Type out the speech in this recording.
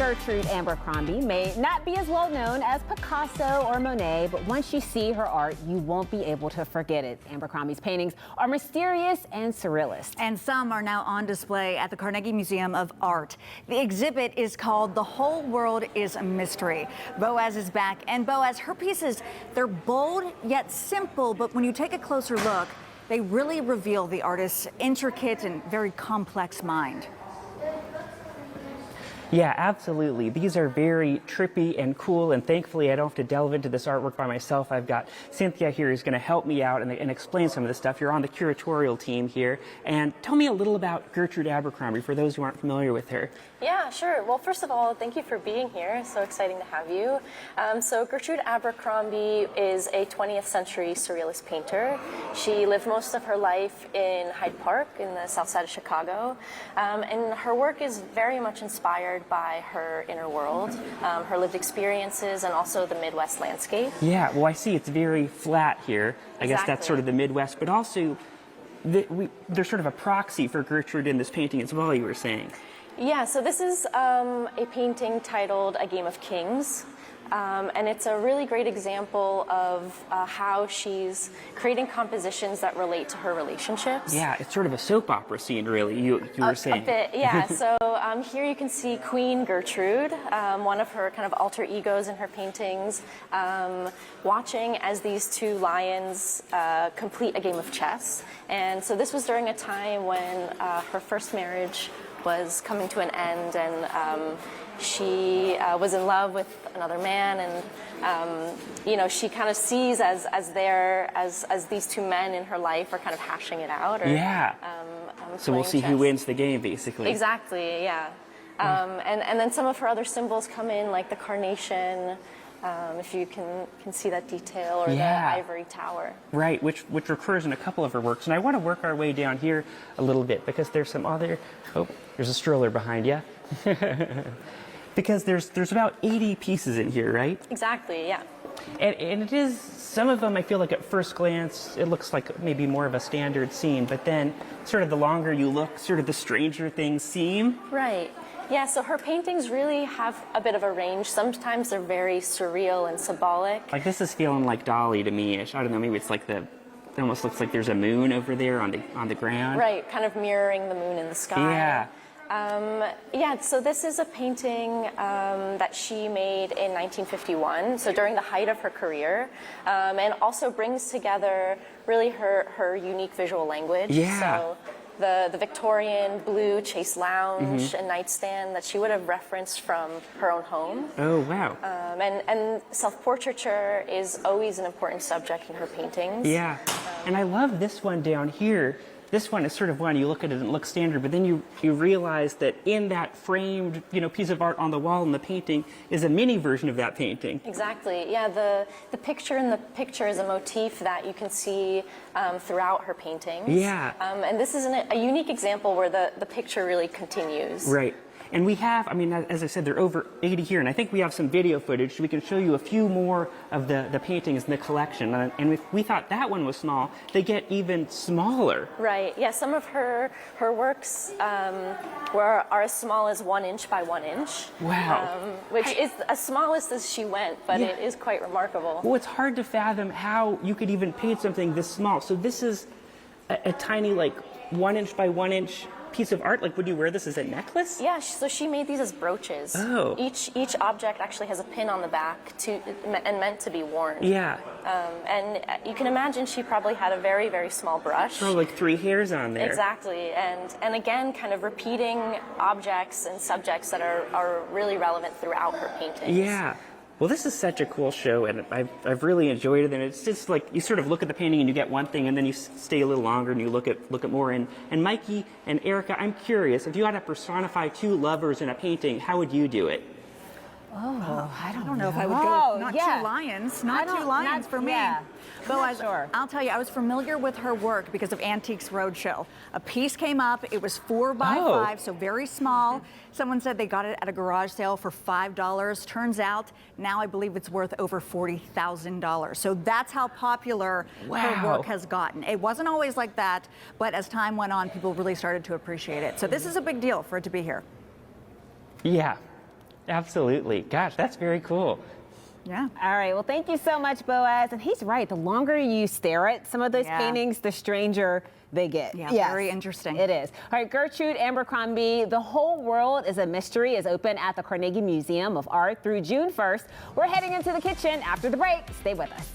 Gertrude Abercrombie may not be as well known as Picasso or Monet, but once you see her art, you won't be able to forget it. Abercrombie's paintings are mysterious and surrealist. And some are now on display at the Carnegie Museum of Art. The exhibit is called The Whole World is a Mystery. Boaz is back, and Boaz, her pieces, they're bold yet simple, but when you take a closer look, they really reveal the artist's intricate and very complex mind. Yeah, absolutely. These are very trippy and cool, and thankfully I don't have to delve into this artwork by myself. I've got Cynthia here who's going to help me out and explain some of this stuff. You're on the curatorial team here. And tell me a little about Gertrude Abercrombie for those who aren't familiar with her. Yeah, sure. Well, first of all, thank you for being here. It's so exciting to have you. So Gertrude Abercrombie is a 20th century surrealist painter. She lived most of her life in Hyde Park in the south side of Chicago. And her work is very much inspired by her inner world, her lived experiences, and also the Midwest landscape. Yeah, well, I see it's very flat here. I guess that's sort of the Midwest, but also there's sort of a proxy for Gertrude in this painting as well, you were saying. Yeah, so this is a painting titled A Game of Kings. And it's a really great example of how she's creating compositions that relate to her relationships. Yeah, it's sort of a soap opera scene, really, you were saying. A bit, yeah. So here you can see Queen Gertrude, one of her kind of alter egos in her paintings, watching as these two lions complete a game of chess. And so this was during a time when her first marriage was coming to an end, and she was in love with another man, and you know, she kind of sees as these two men in her life are kind of hashing it out. Or, yeah. So we'll see who wins the game, basically. Exactly. Yeah. And then some of her other symbols come in, like the carnation. If you can see that detail, or the ivory tower. Right, which recurs in a couple of her works. And I want to work our way down here a little bit, because there's some other... Oh, there's a stroller behind you. Because there's about 80 pieces in here, right? Exactly, yeah. And it is, some of them I feel like at first glance, it looks like maybe more of a standard scene, but then sort of the longer you look, sort of the stranger things seem. Right. Yeah, so her paintings really have a bit of a range. Sometimes they're very surreal and symbolic. Like this is feeling like Dali to me-ish. I don't know, maybe it's like it almost looks like there's a moon over there on the ground. Right, kind of mirroring the moon in the sky. Yeah. Yeah, so this is a painting that she made in 1951, so during the height of her career, and also brings together really her unique visual language. Yeah. So the Victorian blue chaise lounge and nightstand that she would have referenced from her own home. Oh, wow. And self-portraiture is always an important subject in her paintings. Yeah, and I love this one down here. This one is sort of one, you look at it and it looks standard, but then you realize that in that framed, piece of art on the wall in the painting is a mini version of that painting. Exactly. Yeah, the picture in the picture is a motif that you can see throughout her paintings. Yeah. And this is a unique example where the picture really continues. Right. And we have, as I said, there are over 80 here, and I think we have some video footage so we can show you a few more of the paintings in the collection. And if we thought that one was small, they get even smaller. Right, yeah, some of her works are as small as 1 inch by 1 inch. Wow. Which is as smallest as she went, but it is quite remarkable. Well, it's hard to fathom how you could even paint something this small. So this is a tiny, 1 inch by 1 inch piece of art. Like, would you wear this as a necklace? Yeah, so she made these as brooches. Oh. Each object actually has a pin on the back and meant to be worn. Yeah. And you can imagine she probably had a very, very small brush. Oh, like 3 hairs on there. Exactly. And again, kind of repeating objects and subjects that are really relevant throughout her paintings. Yeah. Well, this is such a cool show, and I've really enjoyed it. And it's just like you sort of look at the painting and you get one thing, and then you stay a little longer and you look at more. And Mikey and Erica, I'm curious, if you had to personify 2 lovers in a painting, how would you do it? Oh, I don't know if I would go. Not 2 lions. Not 2 lions for me. Yeah. Boaz, sure. I'll tell you, I was familiar with her work because of Antiques Roadshow. A piece came up. It was 4 by 5, so very small. Someone said they got it at a garage sale for $5. Turns out now I believe it's worth over $40,000. So that's how popular her work has gotten. It wasn't always like that, but as time went on, people really started to appreciate it. So this is a big deal for it to be here. Yeah. Absolutely. Gosh, that's very cool. Yeah. All right. Well, thank you so much, Boaz. And he's right. The longer you stare at some of those paintings, the stranger they get. Yeah, very interesting. It is. All right, Gertrude Abercrombie, The Whole World is a Mystery is open at the Carnegie Museum of Art through June 1st. We're heading into the kitchen after the break. Stay with us.